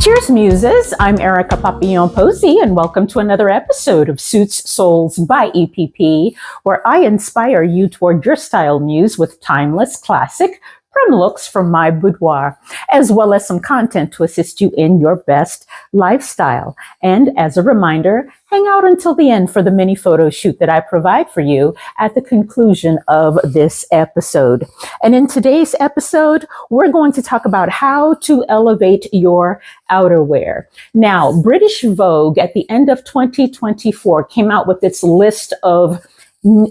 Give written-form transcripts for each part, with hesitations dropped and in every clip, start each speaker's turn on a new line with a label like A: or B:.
A: Cheers, Muses. I'm Erica Papillon Posey, and welcome to another episode of Suits Souls by EPP, where I inspire you toward your style muse with timeless, classic, prim looks from my boudoir, as well as some content to assist you in your best lifestyle. And as a reminder, hang out until the end for the mini photo shoot that I provide for you at the conclusion of this episode. And in today's episode, we're going to talk about how to elevate your outerwear. Now, British Vogue at the end of 2024 came out with its list of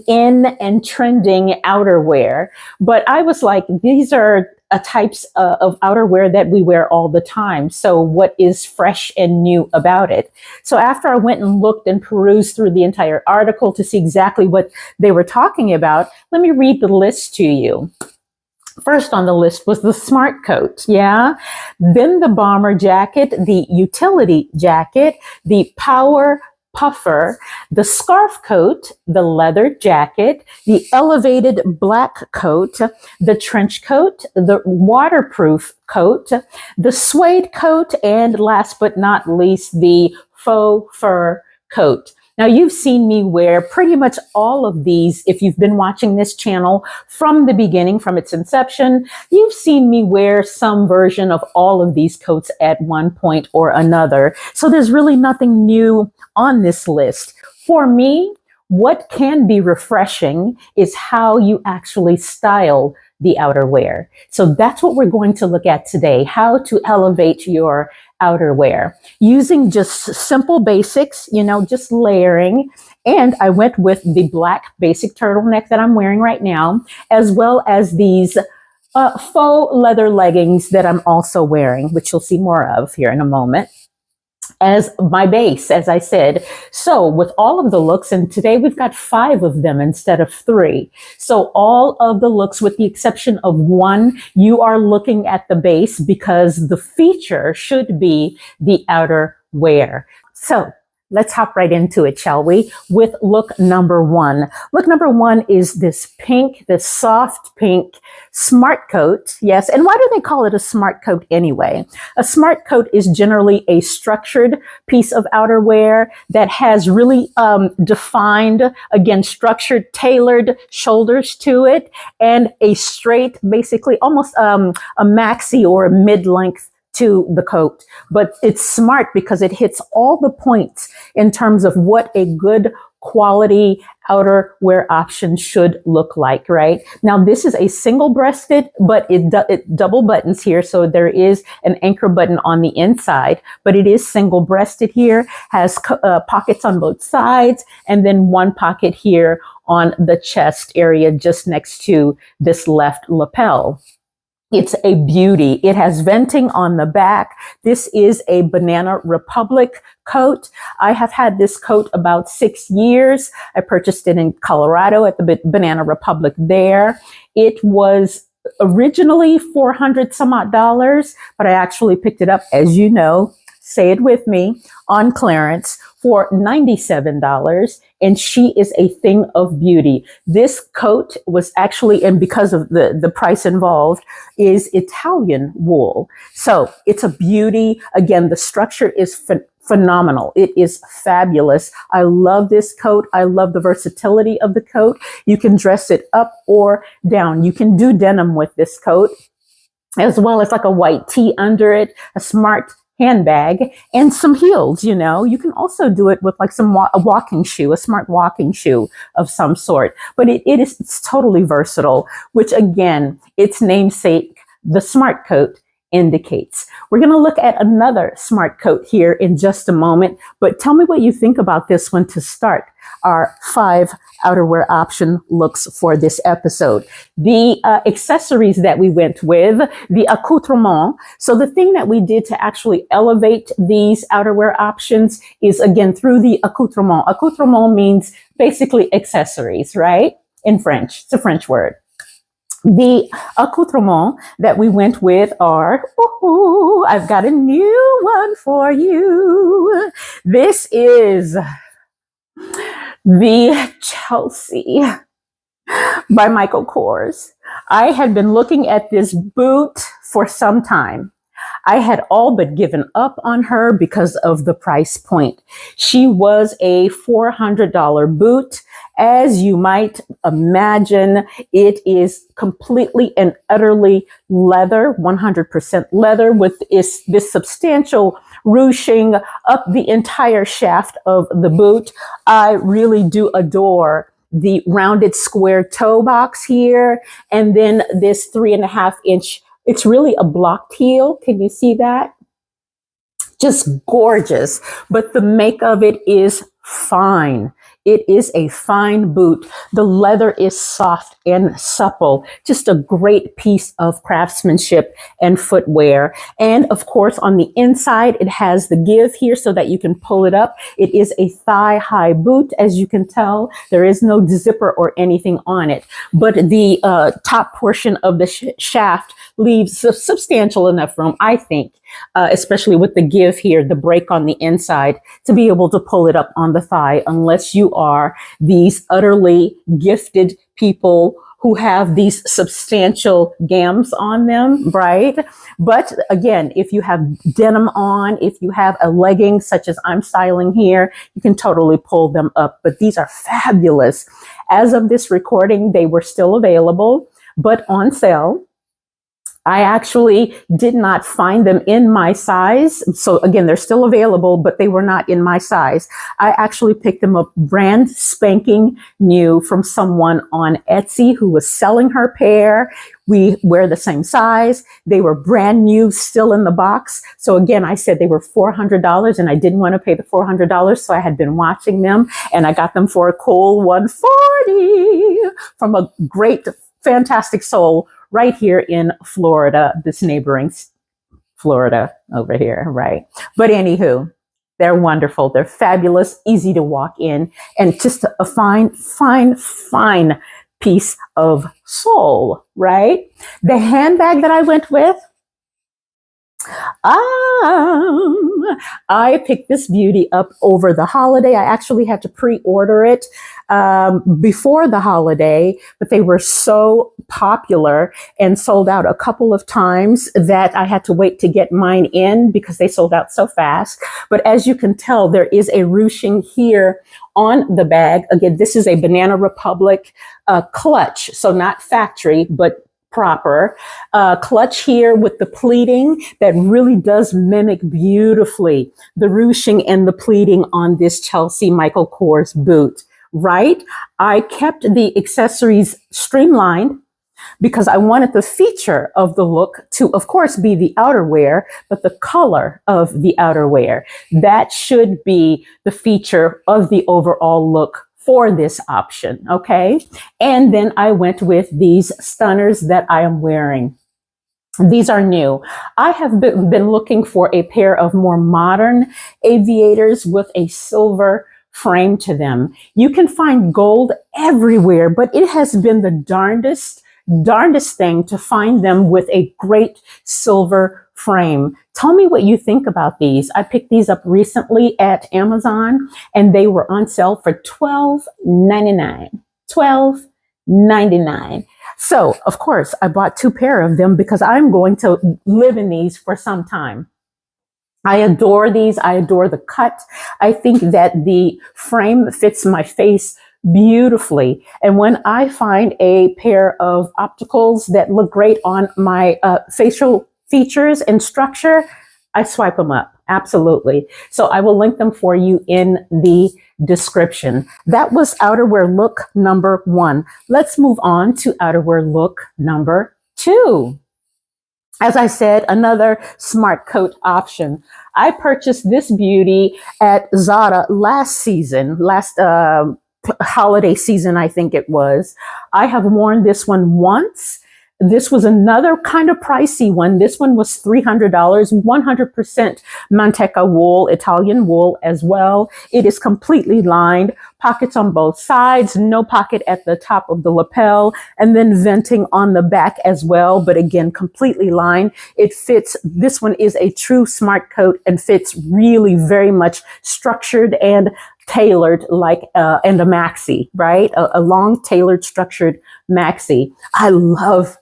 A: in and trending outerwear. But I was like, these are types of outerwear that we wear all the time. So what is fresh and new about it? So after I went and looked and perused through the entire article to see exactly what they were talking about, let me read the list to you. First on the list was the smart coat, then the bomber jacket, the utility jacket, the power puffer, the scarf coat, the leather jacket, the elevated black coat, the trench coat, the waterproof coat, the suede coat, and last but not least, the faux fur coat. Now, you've seen me wear pretty much all of these. If you've been watching this channel from the beginning, from its inception, you've seen me wear some version of all of these coats at one point or another. So there's really nothing new on this list. For me, what can be refreshing is how you actually style the outerwear. So that's what we're going to look at today, how to elevate your outerwear using just simple basics, just layering. And I went with the black basic turtleneck that I'm wearing right now, as well as these faux leather leggings that I'm also wearing, which you'll see more of here in a moment, as my base, as I said. So with all of the looks, and today we've got 5 of them instead of 3. So all of the looks, with the exception of one, you are looking at the base because the feature should be the outer wear. So let's hop right into it, shall we? With look number 1. Look number 1 is this pink, this soft pink smart coat. Yes. And why do they call it a smart coat anyway? A smart coat is generally a structured piece of outerwear that has really defined, again, structured, tailored shoulders to it, and a straight, basically almost a maxi or a mid-length to the coat. But it's smart because it hits all the points in terms of what a good quality outerwear option should look like, right? Now, this is a single-breasted, but it double buttons here. So there is an anchor button on the inside, but it is single-breasted here, has pockets on both sides, and then one pocket here on the chest area just next to this left lapel. It's a beauty. It has venting on the back. This is a Banana Republic coat. I have had this coat about 6 years. I purchased it in Colorado at the Banana Republic there. It was originally $400 some odd, but I actually picked it up, as you know, say it with me, on clearance for $97. And she is a thing of beauty. This coat was actually, and because of the price involved, is Italian wool. So it's a beauty. Again, the structure is phenomenal. It is fabulous. I love this coat. I love the versatility of the coat. You can dress it up or down. You can do denim with this coat, as well as like a white tee under it, a smart handbag, and some heels. You can also do it with like a walking shoe, a smart walking shoe of some sort. But it's totally versatile, which again, its namesake, the smart coat, indicates. We're going to look at another smart coat here in just a moment, but tell me what you think about this one to start our 5 outerwear option looks for this episode. The accessories that we went with, the accoutrement. So the thing that we did to actually elevate these outerwear options is, again, through the accoutrement. Accoutrement means basically accessories, right? In French. It's a French word. The accoutrement that we went with are, I've got a new one for you. This is the Chelsea by Michael Kors. I had been looking at this boot for some time. I had all but given up on her because of the price point. She was a $400 boot. As you might imagine, it is completely and utterly leather, 100% leather, with this substantial ruching up the entire shaft of the boot. I really do adore the rounded square toe box here, and then this 3.5 inch. It's really a blocked heel. Can you see that? Just gorgeous. But the make of it is fine. It is a fine boot. The leather is soft and supple. Just a great piece of craftsmanship and footwear. And of course, on the inside, it has the give here so that you can pull it up. It is a thigh-high boot, as you can tell. There is no zipper or anything on it. But the top portion of the shaft leaves substantial enough room, I think, especially with the give here, the break on the inside, to be able to pull it up on the thigh, unless you are these utterly gifted people who have these substantial gams on them, right? But again, if you have denim on, if you have a legging such as I'm styling here, you can totally pull them up. But these are fabulous. As of this recording, they were still available, but on sale. I actually did not find them in my size. So again, they're still available, but they were not in my size. I actually picked them up brand spanking new from someone on Etsy who was selling her pair. We wear the same size. They were brand new, still in the box. So again, I said they were $400 and I didn't want to pay the $400. So I had been watching them and I got them for a cool $140 from a great, fantastic soul right here in Florida, this neighboring Florida over here, right? But anywho, they're wonderful. They're fabulous, easy to walk in, and just a fine, fine, fine piece of soul, right? The handbag that I went with, I picked this beauty up over the holiday. I actually had to pre-order it before the holiday, but they were so popular and sold out a couple of times that I had to wait to get mine in because they sold out so fast. But as you can tell, there is a ruching here on the bag. Again, this is a Banana Republic clutch, so not factory, but proper clutch here with the pleating that really does mimic beautifully the ruching and the pleating on this Chelsea Michael Kors boot, right? I kept the accessories streamlined because I wanted the feature of the look to, of course, be the outerwear, but the color of the outerwear. That should be the feature of the overall look for this option, okay? And then I went with these stunners that I am wearing. These are new. I have been looking for a pair of more modern aviators with a silver frame to them. You can find gold everywhere, but it has been the darndest thing to find them with a great silver frame. Tell me what you think about these. I picked these up recently at Amazon and they were on sale for $12.99. $12.99. So, of course, I bought 2 pair of them because I'm going to live in these for some time. I adore these. I adore the cut. I think that the frame fits my face beautifully. And when I find a pair of opticals that look great on my facial features and structure, I swipe them up. Absolutely. So I will link them for you in the description. That was outerwear look number 1. Let's move on to outerwear look number 2. As I said, another smart coat option. I purchased this beauty at Zara last holiday season, I think it was. I have worn this one once. This was another kind of pricey one. This one was $300, 100% Manteca wool, Italian wool as well. It is completely lined, pockets on both sides, no pocket at the top of the lapel, and then venting on the back as well. But again, completely lined. It fits. This one is a true smart coat and fits really very much structured and tailored like and a maxi, right? A long tailored structured maxi. I love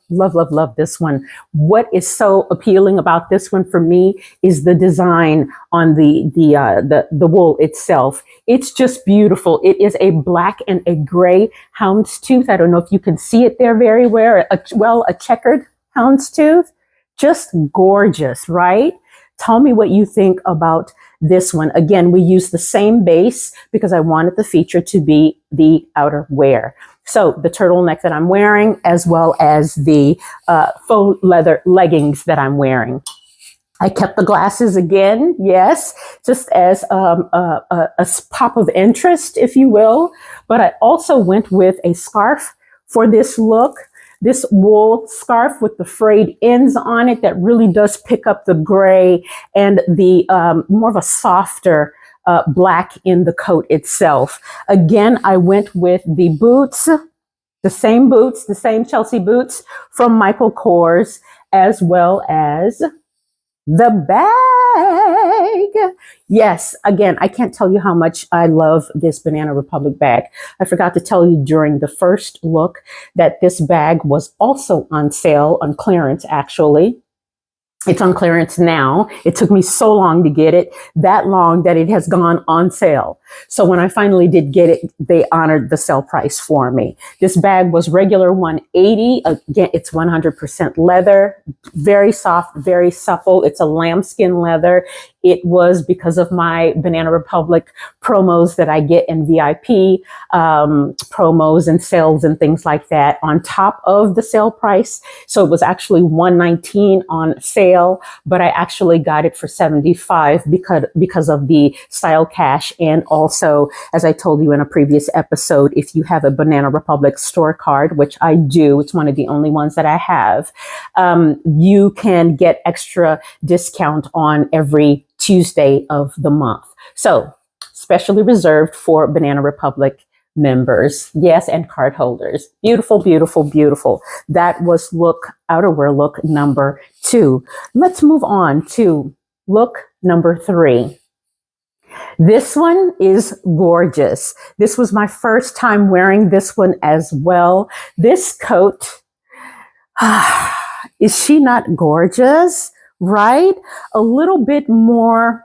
A: this one. What is so appealing about this one for me is the design on the wool itself. It's just beautiful. It is a black and a gray houndstooth. I don't know if you can see it there very well. A checkered houndstooth. Just gorgeous, right? Tell me what you think about this one. Again, we use the same base because I wanted the feature to be the outerwear. So the turtleneck that I'm wearing, as well as the faux leather leggings that I'm wearing. I kept the glasses again, yes, just as a pop of interest, if you will. But I also went with a scarf for this look. This wool scarf with the frayed ends on it that really does pick up the gray and the more of a softer black in the coat itself. Again, I went with the boots, the same Chelsea boots from Michael Kors, as well as the bag. Yes, again, I can't tell you how much I love this Banana Republic bag. I forgot to tell you during the first look that this bag was also on sale, on clearance actually. It's on clearance now. It took me so long to get it, that long that it has gone on sale. So when I finally did get it, they honored the sale price for me. This bag was regular $180. Again, it's 100% leather, very soft, very supple. It's a lambskin leather. It was because of my Banana Republic promos that I get in VIP promos and sales and things like that on top of the sale price. So it was actually $119 on sale, but I actually got it for $75 because of the style cash. And also, as I told you in a previous episode, if you have a Banana Republic store card, which I do, it's one of the only ones that I have, you can get extra discount on every Tuesday of the month. So specially reserved for Banana Republic members. Yes, and card holders. Beautiful, beautiful, beautiful. That was outerwear look number 2. Let's move on to look number 3. This one is gorgeous. This was my first time wearing this one as well. This coat, is she not gorgeous? Right? A little bit more,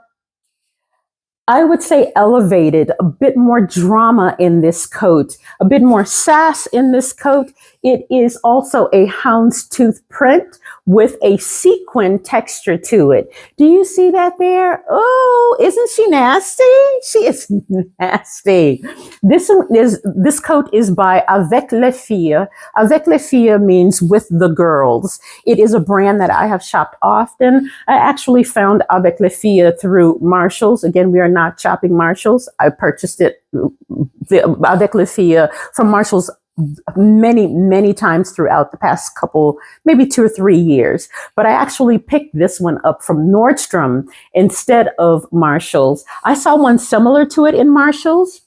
A: I would say, elevated, a bit more drama in this coat, a bit more sass in this coat. It is also a houndstooth print with a sequin texture to it. Do you see that there? Oh, isn't she nasty? She is nasty. This coat is by Avec les Filles. Avec les Filles means with the girls. It is a brand that I have shopped often. I actually found Avec les Filles through Marshalls. Again, we are not shopping Marshalls. I purchased it, Avec les Filles, from Marshalls many times throughout the past couple, maybe 2 or 3 years. But I actually picked this one up from Nordstrom instead of Marshalls. I saw one similar to it in Marshalls,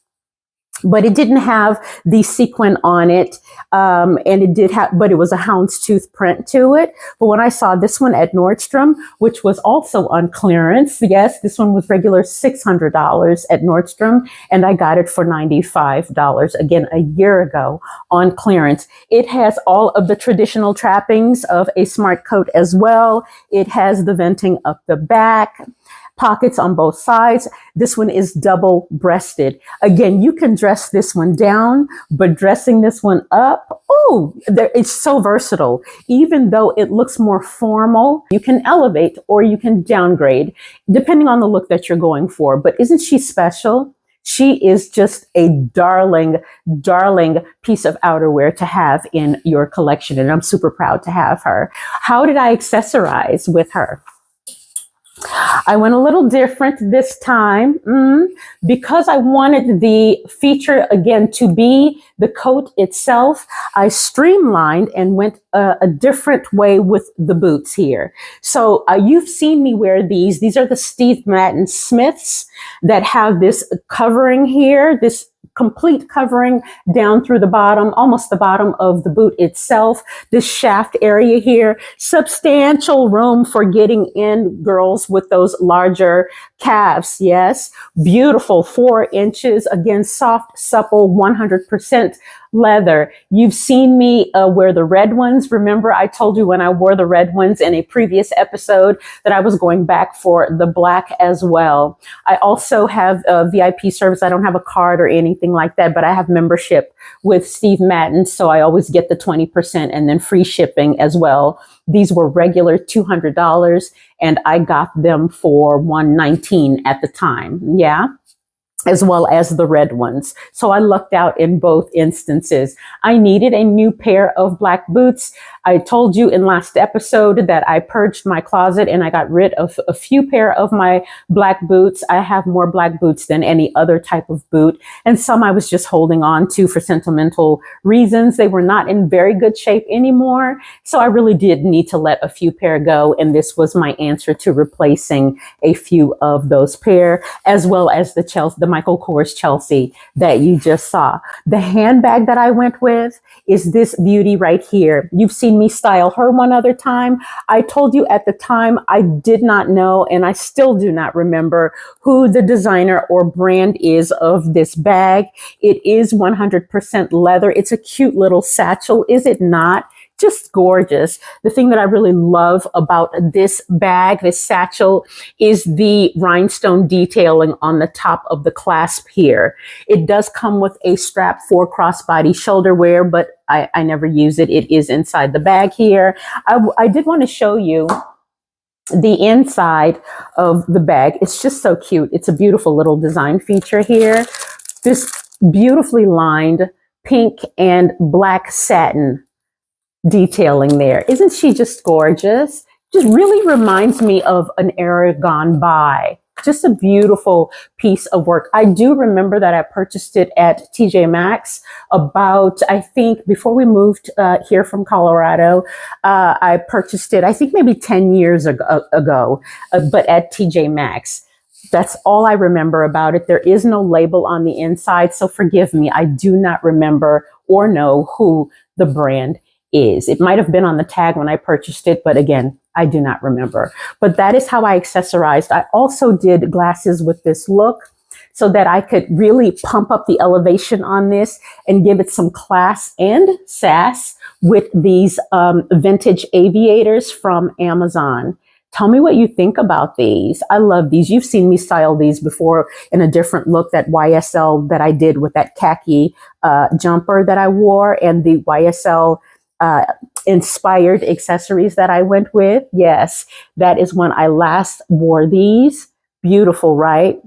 A: but it didn't have the sequin on it. And it did have, but it was a houndstooth print to it. But when I saw this one at Nordstrom, which was also on clearance, yes, this one was regular $600 at Nordstrom, and I got it for $95, again, a year ago on clearance. It has all of the traditional trappings of a smart coat as well. It has the venting up the back, pockets on both sides. This one is double breasted. Again, you can dress this one down, but dressing this one up, it's so versatile. Even though it looks more formal, you can elevate or you can downgrade depending on the look that you're going for. But isn't she special? She is just a darling, darling piece of outerwear to have in your collection. And I'm super proud to have her. How did I accessorize with her? I went a little different this time because I wanted the feature again to be the coat itself. I streamlined and went a different way with the boots here. So you've seen me wear these. These are the Steve Madden Smiths that have this covering here, this complete covering down through the bottom, almost the bottom of the boot itself. This shaft area here, substantial room for getting in, girls with those larger calves. Yes, beautiful, 4 inches. Again, soft, supple, 100% leather. You've seen me wear the red ones. Remember, I told you when I wore the red ones in a previous episode that I was going back for the black as well. I also have a VIP service. I don't have a card or anything like that, but I have membership with Steve Madden, so I always get the 20% and then free shipping as well. These were regular $200, and I got them for $119 at the time. Yeah. As well as the red ones. So I lucked out in both instances. I needed a new pair of black boots. I told you in last episode that I purged my closet and I got rid of a few pair of my black boots. I have more black boots than any other type of boot. And some I was just holding on to for sentimental reasons. They were not in very good shape anymore. So I really did need to let a few pair go. And this was my answer to replacing a few of those pair, as well as the Michael Kors Chelsea that you just saw. The handbag that I went with is this beauty right here. You've seen me style her one other time. I told you at the time I did not know, and I still do not remember who the designer or brand is of this bag. It is 100% leather. It's a cute little satchel, is it not? Just gorgeous. The thing that I really love about this bag, this satchel, is the rhinestone detailing on the top of the clasp here. It does come with a strap for crossbody shoulder wear, but I never use it. It is inside the bag here. I did want to show you the inside of the bag. It's just so cute. It's a beautiful little design feature here. This beautifully lined pink and black satin detailing there. Isn't she just gorgeous? Just really reminds me of an era gone by. Just a beautiful piece of work. I do remember that I purchased it at TJ Maxx about, I think, before we moved here from Colorado. I purchased it, I think maybe 10 years ago, but at TJ Maxx. That's all I remember about it. There is no label on the inside, so forgive me. I do not remember or know who the brand is. It might have been on the tag when I purchased it, but again, I do not remember. But that is how I accessorized. I also did glasses with this look so that I could really pump up the elevation on this and give it some class and sass with these vintage aviators from Amazon. Tell me what you think about these. I love these. You've seen me style these before in a different look, that YSL that I did with that khaki jumper that I wore, and the YSL inspired accessories that I went with. Yes, that is when I last wore these. Beautiful, right?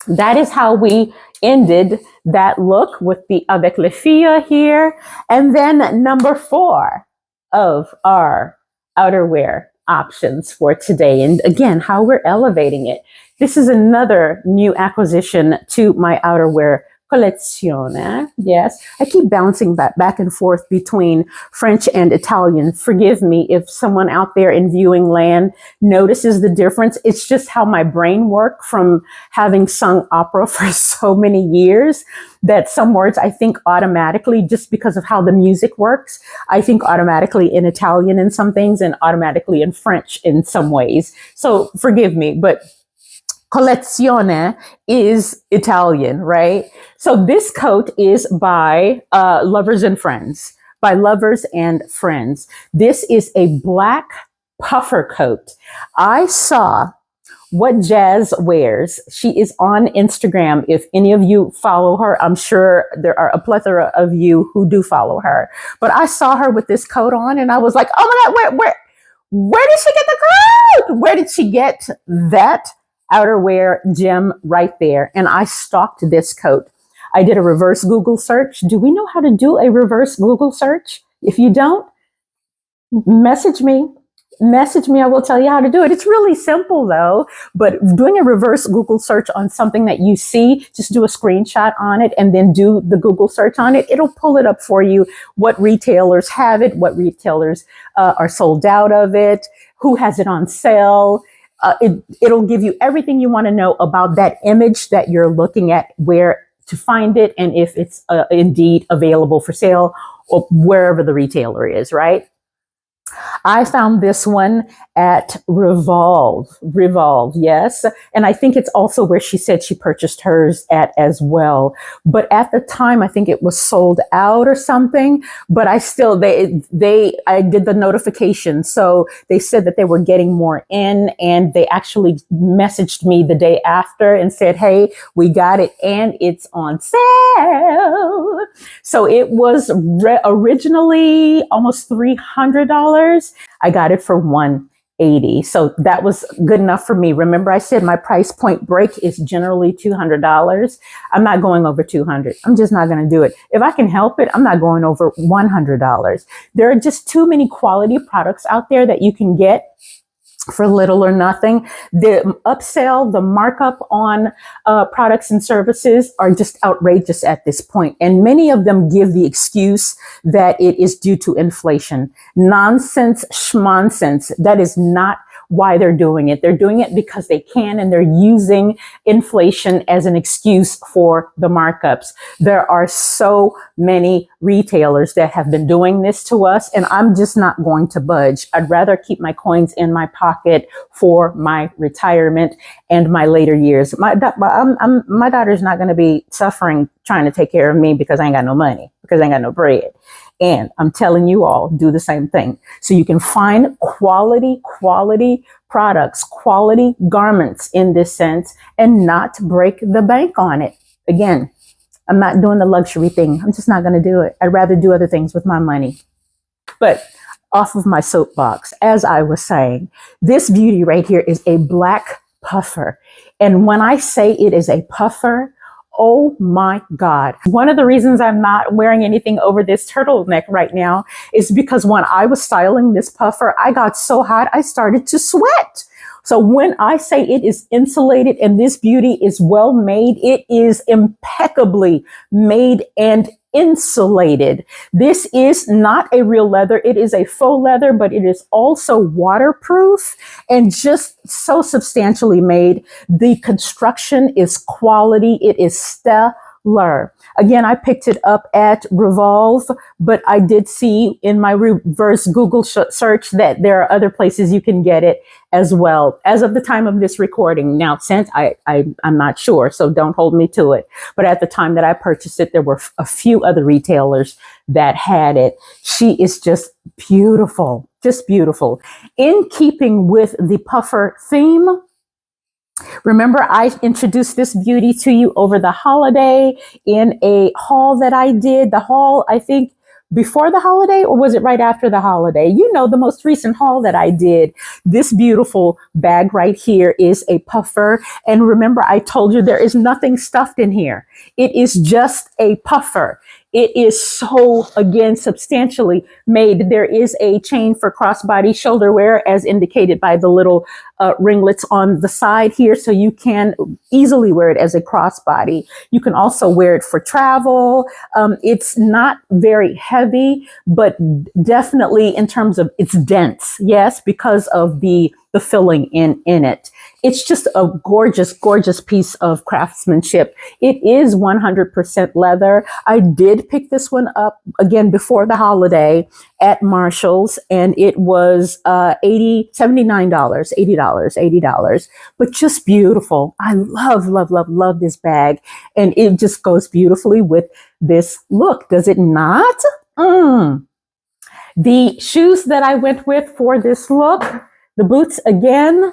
A: That is how we ended that look with the avec les filles here. And then number 4 of our outerwear options for today. And again, how we're elevating it. This is another new acquisition to my outerwear collezione. Yes, I keep bouncing back and forth between French and Italian. Forgive me if someone out there in viewing land notices the difference. It's just how my brain works from having sung opera for so many years, that some words I think automatically, just because of how the music works, I think automatically in Italian in some things and automatically in French in some ways. So forgive me, but collezione is Italian, right? So this coat is by Lovers and Friends, by Lovers and Friends. This is a black puffer coat. I saw what Jazz wears. She is on Instagram. If any of you follow her, I'm sure there are a plethora of you who do follow her. But I saw her with this coat on and I was like, oh my God, where did she get the coat? Where did she get that outerwear gem right there? And I stalked this coat. I did a reverse Google search. Do we know how to do a reverse Google search? If you don't, message me. I will tell you how to do it. It's really simple though, but doing a reverse Google search on something that you see, just do a screenshot on it and then do the Google search on it. It'll pull it up for you, what retailers have it, what retailers are sold out of it, who has it on sale. It'll give you everything you want to know about that image that you're looking at, where to find it and if it's indeed available for sale or wherever the retailer is, right? I found this one at Revolve, yes. And I think it's also where she said she purchased hers at as well. But at the time, I think it was sold out or something, but I did the notification. So they said that they were getting more in, and they actually messaged me the day after and said, hey, we got it and it's on sale. So it was originally almost $300. I got it for $180. So that was good enough for me. Remember, I said my price point break is generally $200. I'm not going over $200. I'm just not going to do it. If I can help it, I'm not going over $100. There are just too many quality products out there that you can get for little or nothing. The upsell, the markup on products and services are just outrageous at this point. And many of them give the excuse that it is due to inflation. Nonsense, schmonsens. That is not why they're doing it. They're doing it because they can, and they're using inflation as an excuse for the markups. There are so many retailers that have been doing this to us, and I'm just not going to budge. I'd rather keep my coins in my pocket for my retirement and my later years. My daughter's not going to be suffering trying to take care of me because I ain't got no money, because I ain't got no bread. And I'm telling you all, do the same thing. So you can find quality products, quality garments in this sense, and not break the bank on it. Again, I'm not doing the luxury thing. I'm just not going to do it. I'd rather do other things with my money. But off of my soapbox, as I was saying, this beauty right here is a black puffer. And when I say it is a puffer, oh my God. One of the reasons I'm not wearing anything over this turtleneck right now is because when I was styling this puffer, I got so hot, I started to sweat. So when I say it is insulated and this beauty is well made, it is impeccably made and insulated. This is not a real leather. It is a faux leather, but it is also waterproof and just so substantially made. The construction is quality. It is stellar. Again, I picked it up at Revolve, but I did see in my reverse Google search that there are other places you can get it as well as of the time of this recording. Now, since I'm not sure, so don't hold me to it. But at the time that I purchased it, there were a few other retailers that had it. She is just beautiful, just beautiful. In keeping with the puffer theme, remember, I introduced this beauty to you over the holiday in a haul that I did. The haul, I think, before the holiday, or was it right after the holiday? You know, the most recent haul that I did. This beautiful bag right here is a puffer. And remember, I told you there is nothing stuffed in here. It is just a puffer. It is so, again, substantially made. There is a chain for crossbody shoulder wear, as indicated by the little ringlets on the side here. So you can easily wear it as a crossbody. You can also wear it for travel. It's not very heavy, but definitely in terms of it's dense. Yes, because of the filling in it. It's just a gorgeous, gorgeous piece of craftsmanship. It is 100% leather. I did pick this one up again before the holiday at Marshall's, and it was $80, but just beautiful. I love this bag, and it just goes beautifully with this look. Does it not? The shoes that I went with for this look, the boots again,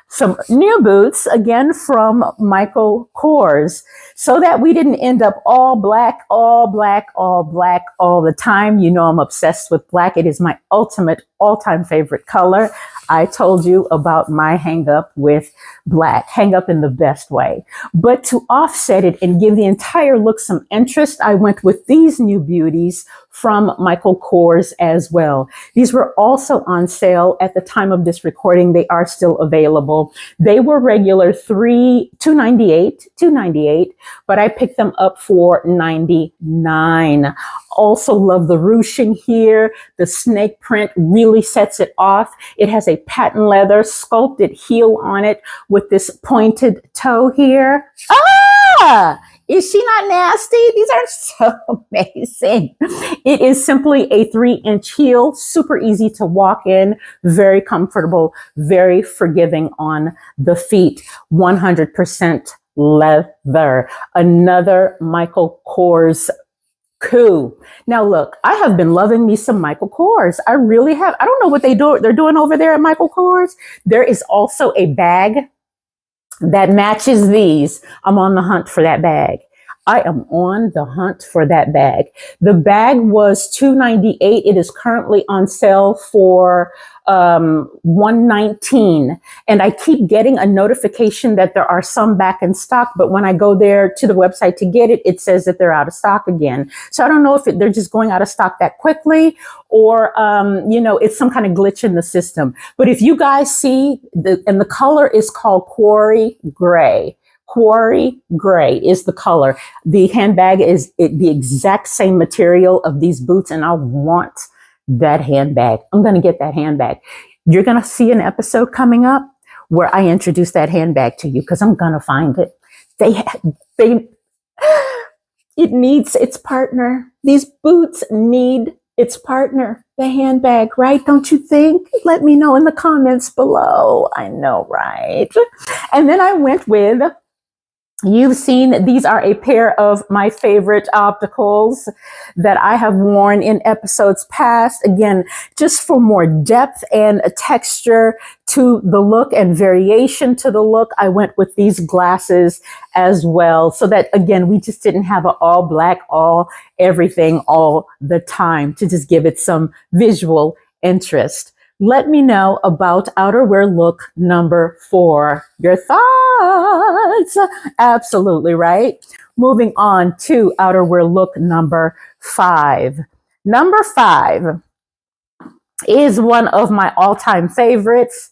A: some new boots again from Michael Kors, so that we didn't end up all black all the time. You know, I'm obsessed with black. It is my ultimate all-time favorite color. I told you about my hang up with black, hang up in the best way. But to offset it and give the entire look some interest, I went with these new beauties from Michael Kors as well. These were also on sale at the time of this recording. They are still available. They were regular $298, but I picked them up for $99. Also love the ruching here. The snake print really sets it off. It has a patent leather sculpted heel on it with this pointed toe here. Is she not nasty? These are so amazing. It is simply a 3-inch heel, super easy to walk in, very comfortable, very forgiving on the feet, 100% leather. Another Michael Kors coup. Now look, I have been loving me some Michael Kors. I really have. I don't know what they're doing over there at Michael Kors. There is also a bag that matches these. I'm on the hunt for that bag. I am on the hunt for that bag. The bag was $298. It is currently on sale for $119. And I keep getting a notification that there are some back in stock, but when I go there to the website to get it, it says that they're out of stock again. So I don't know if they're just going out of stock that quickly, or it's some kind of glitch in the system. But if you guys see, the color is called Quarry Gray. Quarry Gray is the color. The handbag is the exact same material of these boots, and I want that handbag. I'm going to get that handbag. You're going to see an episode coming up where I introduce that handbag to you, because I'm going to find it. It needs its partner. These boots need its partner, the handbag, right? Don't you think? Let me know in the comments below. I know, right? And then I went with, you've seen, these are a pair of my favorite opticals that I have worn in episodes past. Again, just for more depth and a texture to the look and variation to the look, I went with these glasses as well. So that, again, we just didn't have an all black, all everything all the time, to just give it some visual interest. Let me know about outerwear look number 4. Your thoughts? Absolutely, right? Moving on to outerwear look number 5. Number 5 is one of my all-time favorites.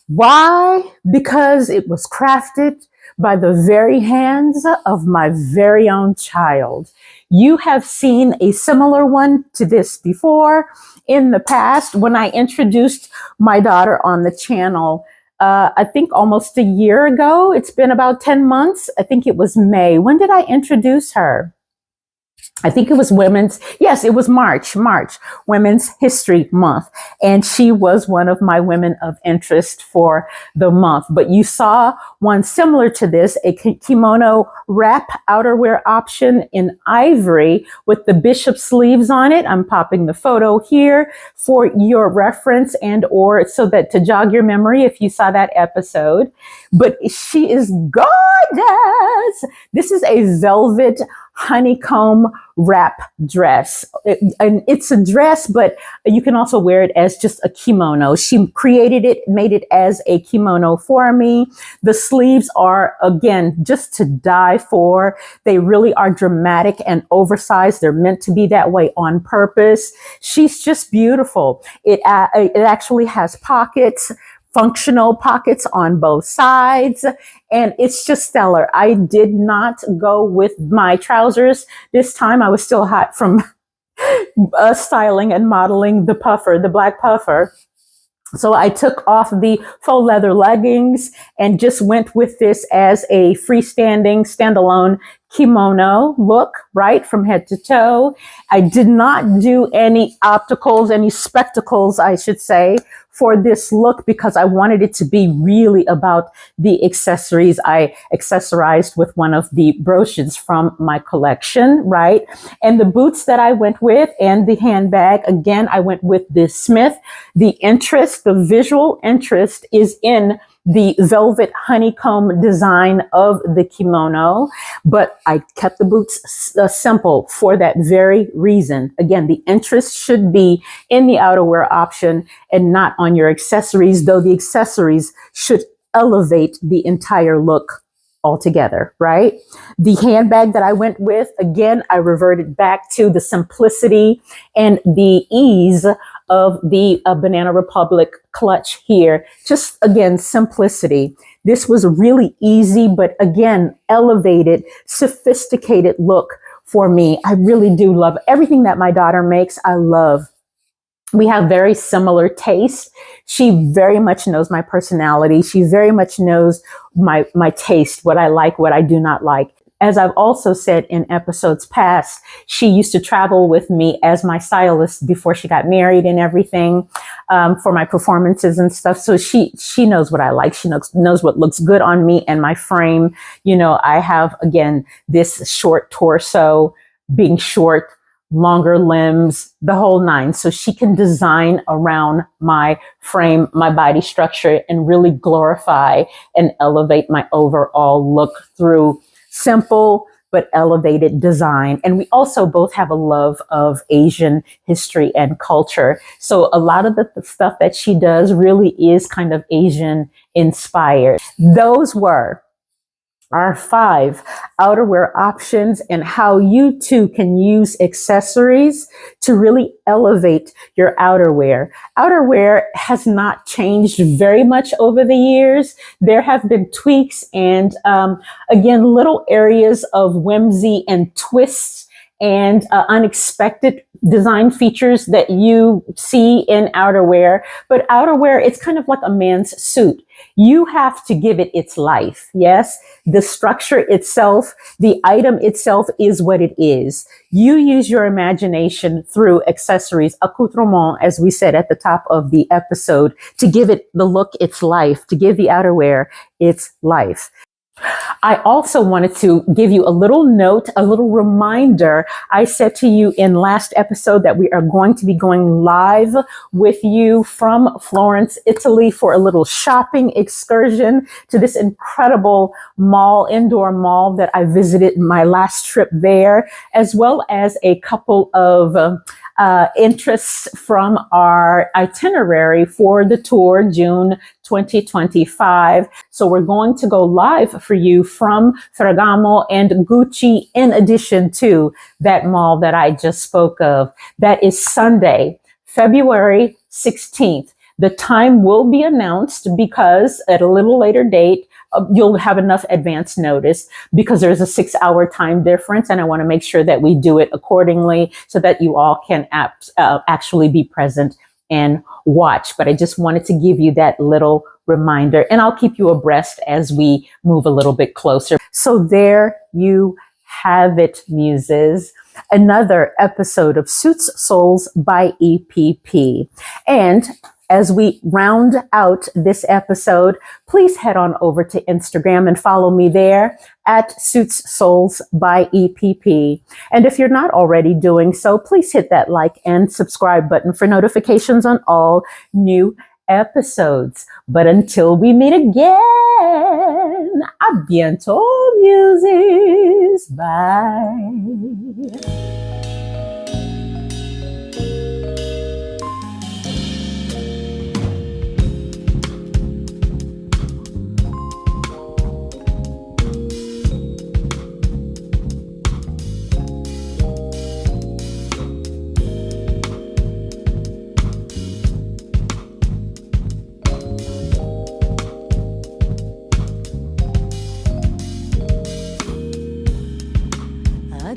A: Why? Because it was crafted by the very hands of my very own child. You have seen a similar one to this before in the past when I introduced my daughter on the channel. I think almost a year ago. It's been about 10 months. I think it was May. When did I introduce her? I think it was it was March, Women's History Month. And she was one of my women of interest for the month. But you saw one similar to this, a kimono wrap outerwear option in ivory with the bishop sleeves on it. I'm popping the photo here for your reference and or so that to jog your memory if you saw that episode. But she is gorgeous. This is a velvet honeycomb wrap dress. And it's a dress, but you can also wear it as just a kimono. She created it, made it as a kimono for me. The sleeves are, again, just to die for. They really are dramatic and oversized. They're meant to be that way on purpose. She's just beautiful. It actually has pockets, functional pockets on both sides, and it's just stellar. I did not go with my trousers this time. I was still hot from styling and modeling the puffer, the black puffer. So I took off the faux leather leggings and just went with this as a freestanding, standalone kimono look, right, from head to toe. I did not do any opticals, any spectacles, I should say, for this look because I wanted it to be really about the accessories. I accessorized with one of the brooches from my collection, right? And the boots that I went with and the handbag, again, I went with the Smith. The interest, the visual interest is in the velvet honeycomb design of the kimono, but I kept the boots simple for that very reason. Again, the interest should be in the outerwear option and not on your accessories, though the accessories should elevate the entire look altogether, right? The handbag that I went with, again, I reverted back to the simplicity and the ease of the Banana Republic clutch here. Just again, simplicity. This was really easy, but again, elevated, sophisticated look for me. I really do love everything that my daughter makes. I love. We have very similar taste. She very much knows my personality. She very much knows my taste, what I like, what I do not like. as I've also said in episodes past, she used to travel with me as my stylist before she got married and everything, for my performances and stuff. So she knows what I like. She knows what looks good on me and my frame. You know, I have, again, this short torso, being short, longer limbs, the whole nine. So she can design around my frame, my body structure, and really glorify and elevate my overall look through simple but elevated design. And we also both have a love of Asian history and culture. So a lot of the stuff that she does really is kind of Asian inspired. Those were our 5 outerwear options and how you too can use accessories to really elevate your outerwear. Outerwear has not changed very much over the years. There have been tweaks and, again, little areas of whimsy and twists and unexpected design features that you see in outerwear. But outerwear, it's kind of like a man's suit. You have to give it its life. Yes, the structure itself, the item itself is what it is. You use your imagination through accessories, accoutrement, as we said at the top of the episode, to give it the look its life, to give the outerwear its life. I also wanted to give you a little note, a little reminder. I said to you in last episode that we are going to be going live with you from Florence, Italy for a little shopping excursion to this incredible mall, indoor mall that I visited my last trip there, as well as a couple of interests from our itinerary for the tour, June 2025. So we're going to go live for you from Ferragamo and Gucci, in addition to that mall that I just spoke of. That is Sunday, February 16th. The time will be announced because at a little later date, you'll have enough advance notice because there's a 6-hour time difference. And I want to make sure that we do it accordingly so that you all can actually be present and watch. But I just wanted to give you that little reminder, and I'll keep you abreast as we move a little bit closer. So there you have it, Muses. Another episode of Suits Souls by EPP. And as we round out this episode, please head on over to Instagram and follow me there at Suits Souls by EPP. And if you're not already doing so, please hit that like and subscribe button for notifications on all new episodes. But until we meet again, a bientôt, Muses. Bye.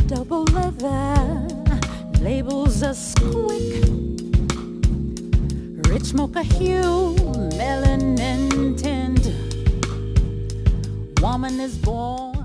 A: Double leather, labels a squick, rich mocha hue, melanin tint. Woman is born